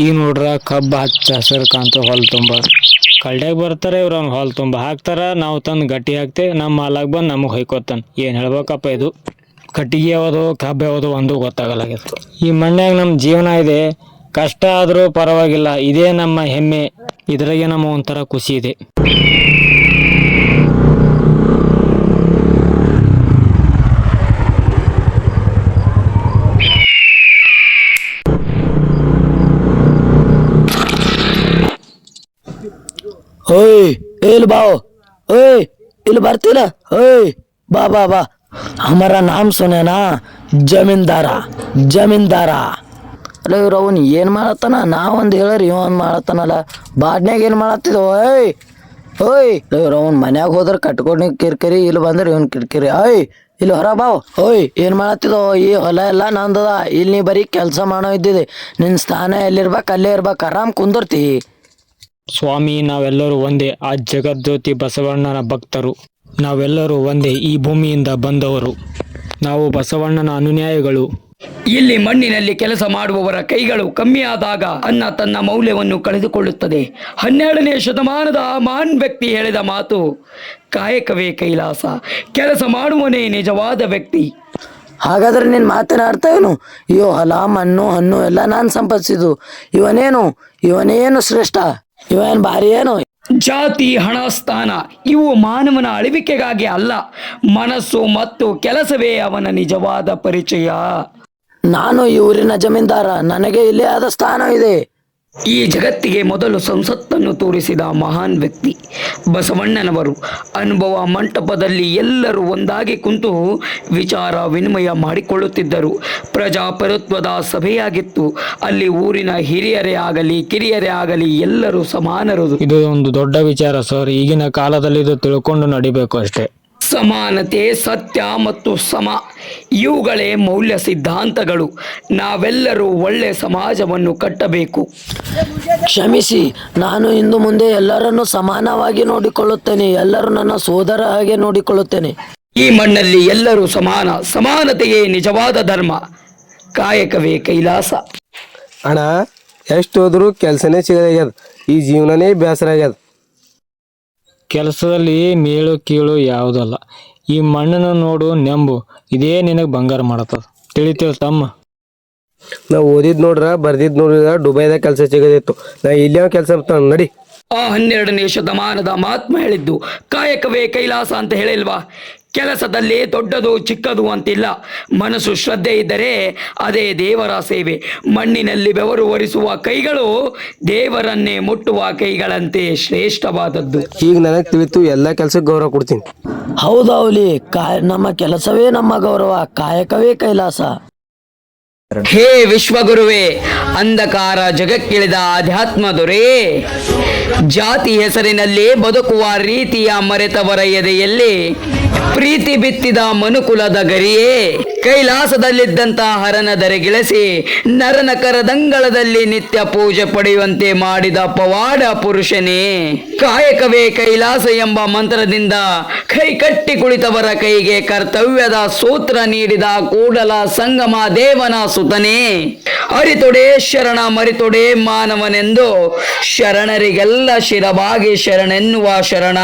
ಈಗ ನೋಡ್ರ ಕಬ್ಬ ಹಚ್ಚ ಹಸಿರು ಕಾಂತ ಹೊಲ ತುಂಬ ಕಳ್ಳ್ಯಾಗ ಬರ್ತಾರೆ ಇವ್ರು ಅವ್ನ ಹೊಲ ತುಂಬ ಹಾಕ್ತಾರ. ನಾವು ತಂದು ಗಟ್ಟಿ ಹಾಕ್ತೇವೆ. ನಮ್ಮ ಮಾಲಾಗ ಬಂದು ನಮಗೆ ಹೊಯ್ಕೋತಾನ. ಏನು ಹೇಳ್ಬೇಕಪ್ಪ ಇದು? ಕಟ್ಟಿಗೆ ಯಾವುದು ಕಬ್ಬು ಯಾವುದು ಒಂದು ಗೊತ್ತಾಗಲ್ಲಾಗ್ಯದ. ಈ ಮಣ್ಯಾಗ ನಮ್ಮ ಜೀವನ ಇದೆ. ಕಷ್ಟ ಆದರೂ ಪರವಾಗಿಲ್ಲ, ಇದೇ ನಮ್ಮ ಹೆಮ್ಮೆ. ಇದ್ರಾಗೆ ನಮ್ಮ ಒಂಥರ ಖುಷಿ ಇದೆ. ಓಯ್ ಇಲ್ಲಿ ಬಾओ, ಓಯ್ ಇಲ್ಲಿ ಬರ್ತಿಲ್ಲ? ಓಯ್ ಬಾ ಬಾ ಬಾ. ಹಮಾರಾ ನಾಮ್ ಸುನೇನಾ? ಜಮೀನ್ದಾರ ಜಮೀನ್ದಾರ. ಅಲ್ಲ ಇವ್ರು ಅವನು ಏನು ಮಾಡತ್ತಾನ? ನಾವೊಂದು ಹೇಳ್ರಿ ಇವ ಒಂದು ಮಾಡತ್ತಾನಲ್ಲ. ಬಾಡ್ನ್ಯಾಗ ಏನು ಮಾಡತ್ತಿದ? ಓಯ್ ಓಯ್ ಇವ್ರು ಅವ್ನು ಮನ್ಯಾಗ ಹೋದ್ರೆ ಕಟ್ಕೊಂಡು ಕಿರ್ಕಿರಿ, ಇಲ್ಲಿ ಬಂದ್ರೆ ಇವ್ನು ಕಿರ್ಕಿರಿ. ಓಯ್ ಇಲ್ಲಿ ಹೊರ ಬಾವ್. ಓಯ್ ಏನು ಮಾಡತ್ತಿದೋ? ಈ ಹೊಲ ಎಲ್ಲ ನಂದದ. ಇಲ್ಲಿ ನೀ ಬರೀ ಕೆಲಸ ಮಾಡೋ ಇದ್ದಿದೆ. ನಿನ್ನ ಸ್ಥಾನ ಎಲ್ಲಿರ್ಬೇಕು ಅಲ್ಲೇ ಇರ್ಬೇಕು. ಆರಾಮ್ ಕುಂದಿರ್ತಿ. ಸ್ವಾಮಿ, ನಾವೆಲ್ಲರೂ ಒಂದೇ. ಆ ಜಗಜ್ಯೋತಿ ಬಸವಣ್ಣನ ಭಕ್ತರು. ನಾವೆಲ್ಲರೂ ಒಂದೇ, ಈ ಭೂಮಿಯಿಂದ ಬಂದವರು. ನಾವು ಬಸವಣ್ಣನ ಅನುಯಾಯಿಗಳು. ಇಲ್ಲಿ ಮಣ್ಣಿನಲ್ಲಿ ಕೆಲಸ ಮಾಡುವವರ ಕೈಗಳು ಕಮ್ಮಿಯಾದಾಗ ಅನ್ನ ತನ್ನ ಮೌಲ್ಯವನ್ನು ಕಳೆದುಕೊಳ್ಳುತ್ತದೆ. 12ನೇ ಶತಮಾನದ ಮಹಾನ್ ವ್ಯಕ್ತಿ ಹೇಳಿದ ಮಾತು, ಕಾಯಕವೇ ಕೈಲಾಸ, ಕೆಲಸ ಮಾಡುವನೇ ನಿಜವಾದ ವ್ಯಕ್ತಿ. ಹಾಗಾದ್ರೆ ನಿನ್ನ ಮಾತಿನ ಅರ್ಥ ಏನು? ಈ ಹೊಲ ಮಣ್ಣು ಹಣ್ಣು ಎಲ್ಲ ನಾನು ಸಂಪಾದಿಸಿದ್ದು. ಇವನೇನು ಶ್ರೇಷ್ಠ? ಇವನ್ ಭಾರಿ ಏನು? ಜಾತಿ, ಹಣ, ಸ್ಥಾನ ಇವು ಮಾನವನ ಅಳಿವಿಕೆಗಾಗಿ ಅಲ್ಲ, ಮನಸ್ಸು ಮತ್ತು ಕೆಲಸವೇ ಅವನ ನಿಜವಾದ ಪರಿಚಯ. ನಾನು ಈ ಊರಿನ ಜಮೀನ್ದಾರ. ನನಗೆ ಇಲ್ಲೇ ಆದ ಸ್ಥಾನ ಇದೆ. ಈ ಜಗತ್ತಿಗೆ ಮೊದಲು ಸಂಸತ್ತನ್ನು ತೋರಿಸಿದ ಮಹಾನ್ ವ್ಯಕ್ತಿ ಬಸವಣ್ಣನವರು. ಅನುಭವ ಮಂಟಪದಲ್ಲಿ ಎಲ್ಲರೂ ಒಂದಾಗಿ ಕುಂತು ವಿಚಾರ ವಿನಿಮಯ ಮಾಡಿಕೊಳ್ಳುತ್ತಿದ್ದರು. ಪ್ರಜಾಪ್ರಭುತ್ವದ ಸಭೆಯಾಗಿತ್ತು. ಅಲ್ಲಿ ಊರಿನ ಹಿರಿಯರೇ ಆಗಲಿ ಕಿರಿಯರೇ ಆಗಲಿ ಎಲ್ಲರೂ ಸಮಾನರು. ಇದು ಒಂದು ದೊಡ್ಡ ವಿಚಾರ ಸರ್. ಈಗಿನ ಕಾಲದಲ್ಲಿ ಇದು ತಿಳ್ಕೊಂಡು ನಡಿಬೇಕು ಅಷ್ಟೇ. ಸಮಾನತೆ, ಸತ್ಯ ಮತ್ತು ಸಮ ಇವುಗಳೇ ಮೌಲ್ಯ ಸಿದ್ಧಾಂತಗಳು. ನಾವೆಲ್ಲರೂ ಒಳ್ಳೆ ಸಮಾಜವನ್ನು ಕಟ್ಟಬೇಕು. ಕ್ಷಮಿಸಿ, ನಾನು ಇಂದು ಮುಂದೆ ಎಲ್ಲರನ್ನು ಸಮಾನವಾಗಿ ನೋಡಿಕೊಳ್ಳುತ್ತೇನೆ. ಎಲ್ಲರೂ ನನ್ನ ಸೋದರ ಹಾಗೆ ನೋಡಿಕೊಳ್ಳುತ್ತೇನೆ. ಈ ಮಣ್ಣಲ್ಲಿ ಎಲ್ಲರೂ ಸಮಾನ. ಸಮಾನತೆಯೇ ನಿಜವಾದ ಧರ್ಮ. ಕಾಯಕವೇ ಕೈಲಾಸ. ಅಣ್ಣ, ಎಷ್ಟು ಹೋದ್ರು ಕೆಲಸನೇ ಸಿಗಲಾಗ್ಯದ. ಈ ಜೀವನನೇ ಬೇಸರ ಆಗ್ಯದ. ಕೆಲಸದಲ್ಲಿ ಮೇಳು ಕೀಳು ಯಾವುದಲ್ಲ. ಈ ಮಣ್ಣನ್ನು ನೋಡು, ನೆಂಬು. ಇದೇ ನಿನಗೆ ಬಂಗಾರ ಮಾಡತ್ತದ. ತಿಳಿತೇವ ತಮ್ಮ? ನಾವು ಓದಿದ್ ನೋಡ್ರ, ಬರ್ದಿದ್ ನೋಡ್ರ, ದುಬೈದಾಗ ಕೆಲಸ ಸಿಗದಿತ್ತು. ನಾ ಇಲ್ಲೇ ಕೆಲಸ ನಡಿ. ಆ 12ನೇ ಶತಮಾನದ ಮಹಾತ್ಮ ಹೇಳಿದ್ದು ಕಾಯಕವೇ ಕೈಲಾಸ ಅಂತ ಹೇಳಿಲ್ವಾ? ಕೆಲಸದಲ್ಲಿ ದೊಡ್ಡದು ಚಿಕ್ಕದು ಅಂತಿಲ್ಲ. ಮನಸ್ಸು ಶ್ರದ್ಧೆ ಇದ್ದರೆ ಅದೇ ದೇವರ ಸೇವೆ. ಮಣ್ಣಿನಲ್ಲಿ ಬೆವರು ಒರೆಸುವ ಕೈಗಳು ದೇವರನ್ನೇ ಮುಟ್ಟುವ ಕೈಗಳಂತೆ ಶ್ರೇಷ್ಠವಾದದ್ದು. ಈಗ ನನಗೆ ತಿಳಿತು, ಎಲ್ಲ ಕೆಲಸಕ್ಕೆ ಗೌರವ ಕೊಡ್ತೀನಿ. ಹೌದು ಅವಲಿ, ನಮ್ಮ ಕೆಲಸವೇ ನಮ್ಮ ಗೌರವ. ಕಾಯಕವೇ ಕೈಲಾಸ. ಹೇ ವಿಶ್ವಗುರುವೇ, ಅಂಧಕಾರ ಜಗಕ್ಕಿಳಿದ ಅಧ್ಯಾತ್ಮ ದೊರೆ, ಜಾತಿ ಹೆಸರಿನಲ್ಲಿ ಬದುಕುವ ರೀತಿಯ ಮರೆತವರ ಎದೆಯಲ್ಲಿ ಪ್ರೀತಿ ಬಿತ್ತಿದ ಮನುಕುಲದ ಗರಿಯೇ, ಕೈಲಾಸದಲ್ಲಿದ್ದಂತ ಹರನ ಧರೆಗಿಳಿಸಿ ನರನ ಕರದಂಗಳದಲ್ಲಿ ನಿತ್ಯ ಪೂಜೆ ಪಡೆಯುವಂತೆ ಮಾಡಿದ ಪವಾಡ ಪುರುಷನೇ, ಕಾಯಕವೇ ಕೈಲಾಸ ಎಂಬ ಮಂತ್ರದಿಂದ ಕೈ ಕಟ್ಟಿ ಕುಳಿತವರ ಕೈಗೆ ಕರ್ತವ್ಯದ ಸೂತ್ರ ನೀಡಿದ ಕೂಡಲ ಸಂಗಮ ದೇವನ ಸುತನೇ, ಅರಿತೊಡೆ ಶರಣ ಮರಿತೊಡೆ ಮಾನವನೆಂದು ಶರಣರಿಗೆಲ್ಲ ಶಿರವಾಗಿ ಶರಣೆನ್ನುವ ಶರಣ,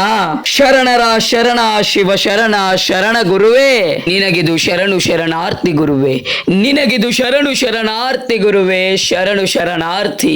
ಶರಣರ ಶರಣ ಶಿವ ಶರಣ ಶರಣ ಗುರುವೇ, ನಿನಗಿದು ಶರಣು ಶರಣಾರ್ಥಿ ಗುರುವೇ, ನಿನಗಿದು ಶರಣು ಶರಣಾರ್ಥಿ ಗುರುವೇ, ಶರಣು ಶರಣಾರ್ಥಿ.